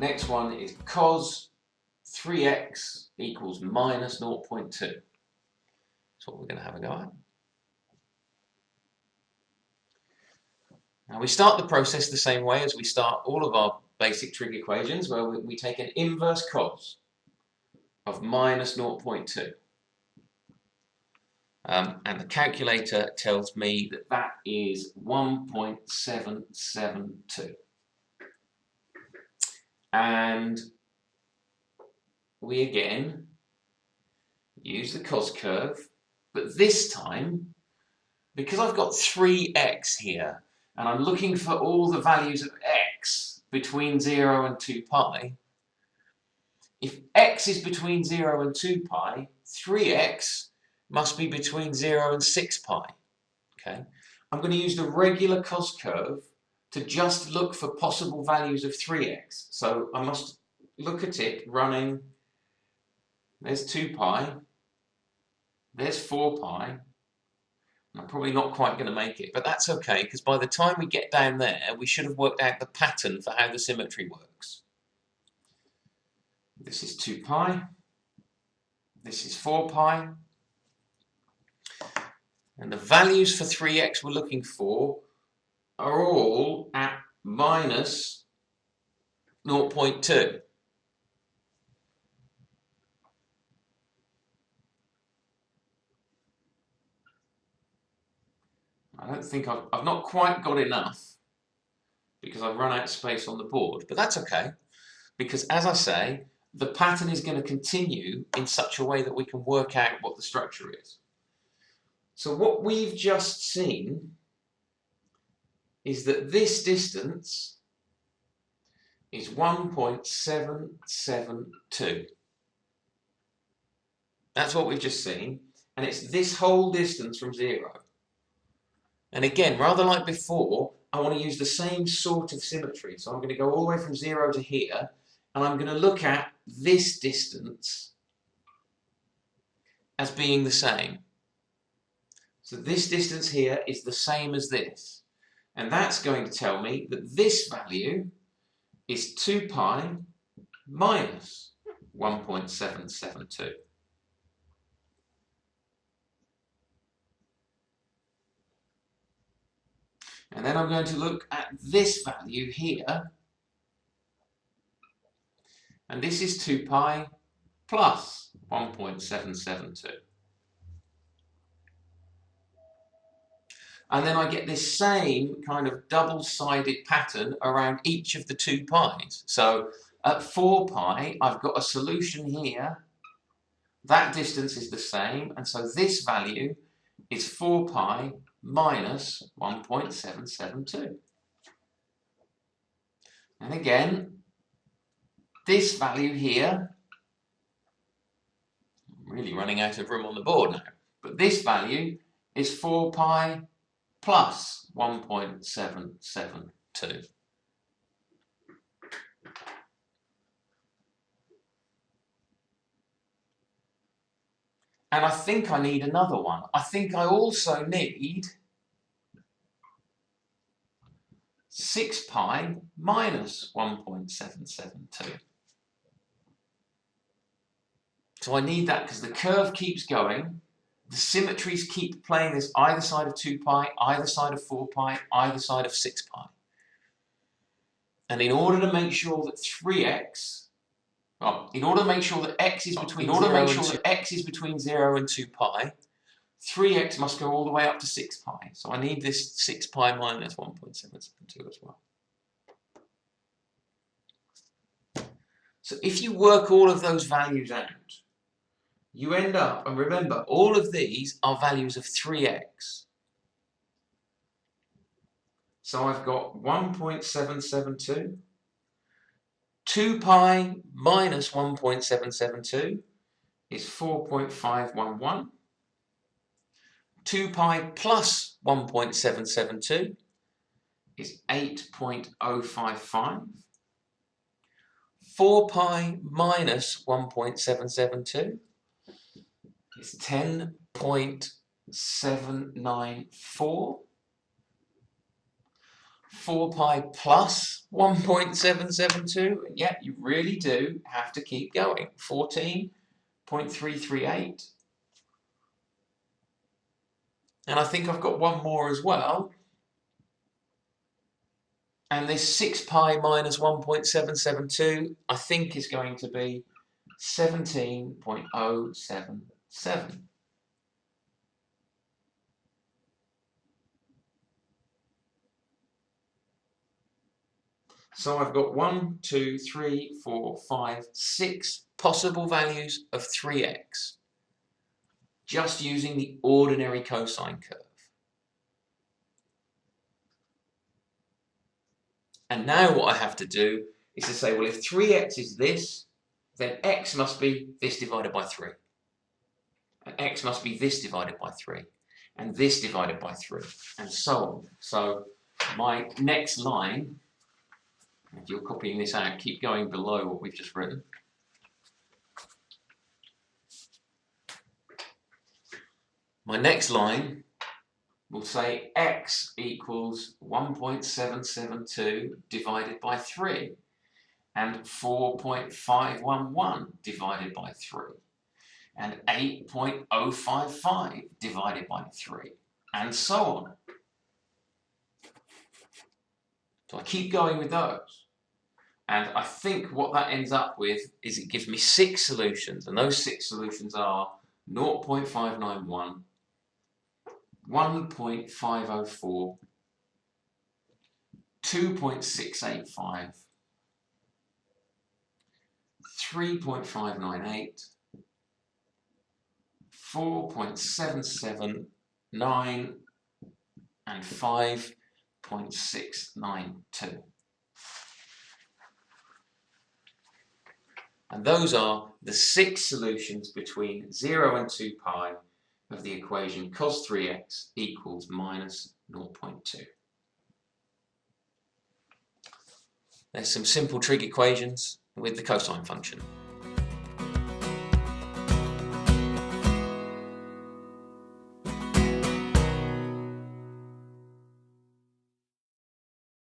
next one is cos 3x equals minus 0.2. That's what we're going to have a go at. Now we start the process the same way as we start all of our basic trig equations, where we take an inverse cos of minus 0.2. And the calculator tells me that that is 1.772. And we again use the cos curve, but this time, because I've got 3x here, and I'm looking for all the values of x between 0 and 2 pi, if x is between 0 and 2 pi, 3x must be between 0 and 6 pi. Okay? I'm going to use the regular cos curve to just look for possible values of 3x. So I must look at it running, there's 2 pi, there's 4 pi. I'm probably not quite going to make it, but that's okay, because by the time we get down there, we should have worked out the pattern for how the symmetry works. This is 2 pi, this is 4 pi, and the values for 3x we're looking for are all at minus 0.2. I don't think I've not quite got enough, because I've run out of space on the board, but that's okay, because as I say, the pattern is going to continue in such a way that we can work out what the structure is. So what we've just seen is that this distance is 1.772. That's what we've just seen, and it's this whole distance from 0. And again, rather like before, I want to use the same sort of symmetry. So I'm going to go all the way from 0 to here, and I'm going to look at this distance as being the same. So this distance here is the same as this. And that's going to tell me that this value is 2 pi minus 1.772. And then I'm going to look at this value here, and this is 2 pi plus 1.772. And then I get this same kind of double-sided pattern around each of the 2 pi's. So at 4 pi, I've got a solution here. That distance is the same, and so this value is 4 pi minus 1.772. And again, this value here, I'm really running out of room on the board now, but this value is 4 pi plus 1.772. And I think I need another one. I think I also need 6 pi minus 1.772. So I need that because the curve keeps going. The symmetries keep playing this either side of 2 pi, either side of 4 pi, either side of 6 pi. And in order to make sure that 3x, well, in order to make sure that x is between 0 and 2 pi, 3x must go all the way up to 6 pi. So I need this 6 pi minus 1.772 as well. So if you work all of those values out, you end up, and remember, all of these are values of 3x. So I've got 1.772, 2 pi minus 1.772 is 4.511, 2 pi plus 1.772 is 8.055, 4 pi minus 1.772 is 10.794. 4 pi plus 1.772. Yeah, you really do have to keep going. 14.338. And I think I've got one more as well. And this 6 pi minus 1.772, I think is going to be 17.077. So I've got 1, 2, 3, 4, 5, 6 possible values of 3x, just using the ordinary cosine curve. And now what I have to do is to say, well, if 3x is this, then x must be this divided by 3. And x must be this divided by 3. And this divided by 3. And so on. So my next line, if you're copying this out, keep going below what we've just written. My next line will say x equals 1.772 divided by 3 and 4.511 divided by 3 and 8.055 divided by 3 and so on. So I keep going with those. And I think what that ends up with is it gives me 6 solutions, and those 6 solutions are 0.591, 1.504, 2.685, 3.598, 4.779, and 5.692. And those are the 6 solutions between 0 and 2 pi of the equation cos 3x equals minus 0.2. There's some simple trig equations with the cosine function.